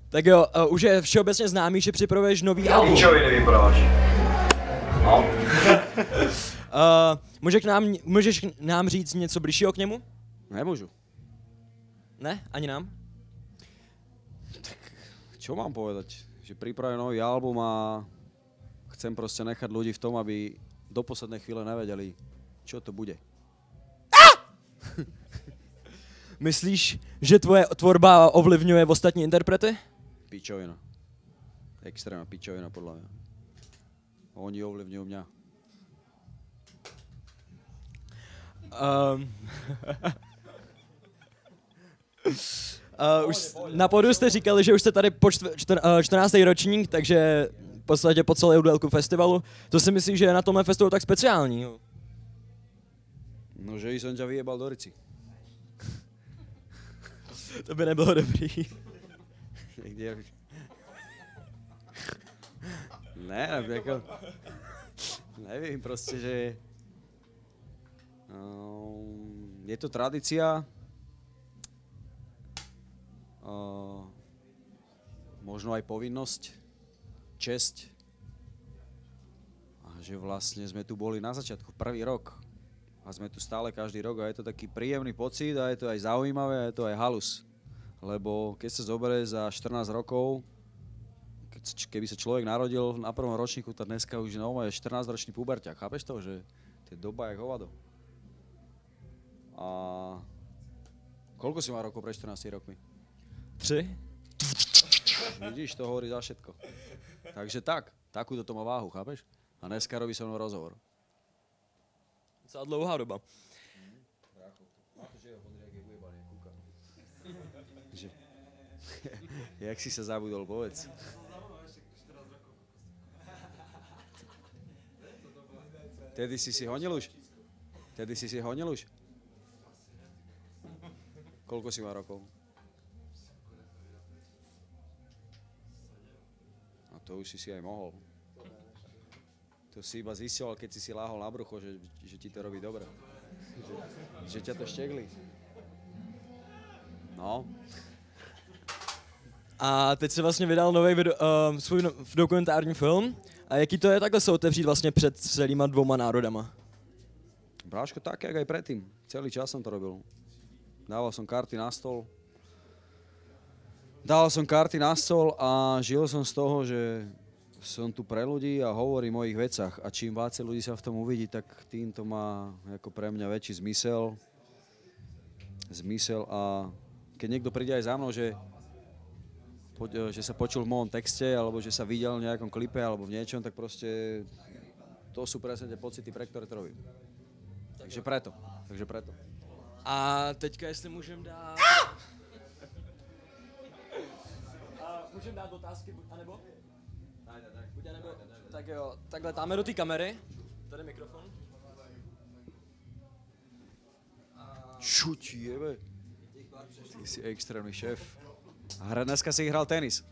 Tak jo, už je všeobecně známý, že připravuješ nový album. Píčovi nevypadáš. No. Můžeš nám říct něco bližšího k němu? Nemôžu. Ne? Ani nám? Čo mám povedať? Že pripravujem nový album a chcem proste nechať ľudí v tom, aby do poslednej chvíle nevedeli, čo to bude. Myslíš, že tvoje tvorba ovlivňuje ostatní interprety? Pičovina. Extrémna pičovina podľa mňa. Oni ovlivňujú mňa. Už na podu jste říkali, že už jste tady po 14. ročník, takže v podstatě po celou délku festivalu. To si myslíš, že je na tomhle festivalu tak speciální? Jo? No, že som ťa vyjebal do rici. To by nebylo dobrý. Ne, jako... Nevím, prostě, že... je to tradícia. Možno aj povinnosť, česť. A že vlastne sme tu boli na začiatku, prvý rok. A sme tu stále každý rok a je to taký príjemný pocit a je to aj zaujímavé a je to aj halus. Lebo keď sa zoberie za 14 rokov, keby sa človek narodil na prvom ročníku, tak dneska už je 14-ročný puberťák. Chápeš to, že to je doba jak hovado. A koľko si mal rokov pred 14 rokmi? 3. Vidíš, to hovorí za všetko. Takže takúto to má váhu, chápeš? A dneska robí so mnou rozhovor. Docela dlouhá doba. Jak si sa zabudol, povedz. Tedy si honil už? Tedy si honil už? Koľko si má rokov? A to už si aj mohol. To si iba zistil, keď si láhol na brucho, že ti to robí dobre. Že ťa to štekli. No. A teď si vlastně vydal nový svůj dokumentární film. A jaký to je takhle se otevřít vlastně před celýma 2 národama? Bráško, tak, jak aj predtým. Celý čas som to robil. Dával som karty na stôl. A žil som z toho, že som tu pre ľudí a hovorím o ich vecach. A čím viacej ľudí sa v tom uvidí, tak tým to má ako pre mňa väčší zmysel. A keď niekto príde aj za mnou, že sa počul v mojom texte, alebo že sa videl v nejakom klipe, alebo v niečom, tak proste to sú presne tie pocity, pre ktoré to robím. Takže preto. A teďka, jestli můžem dát... můžem dát otázky, anebo? Buď anebo. Tak jo, takhle dáme do té kamery. Tady mikrofon. Čo ti jebe? Ty si extrémny šéf. A dneska si hral tenis.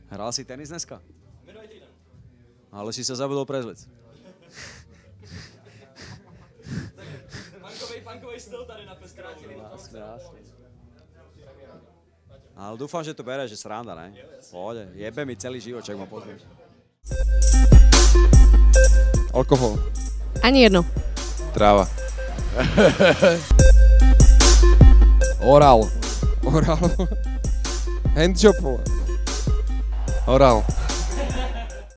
Hral si tenis dneska? Minulý týden. Ale si sa zabudol prezliec. Punkovej styl tady na festivalu. Jasne. Ale dúfam, že to bere, že sranda, ne? Pohode, jebe mi celý život, čak ma pozrieš. Alkohol. Ani jedno. Tráva. Oral. Handjob. Oral.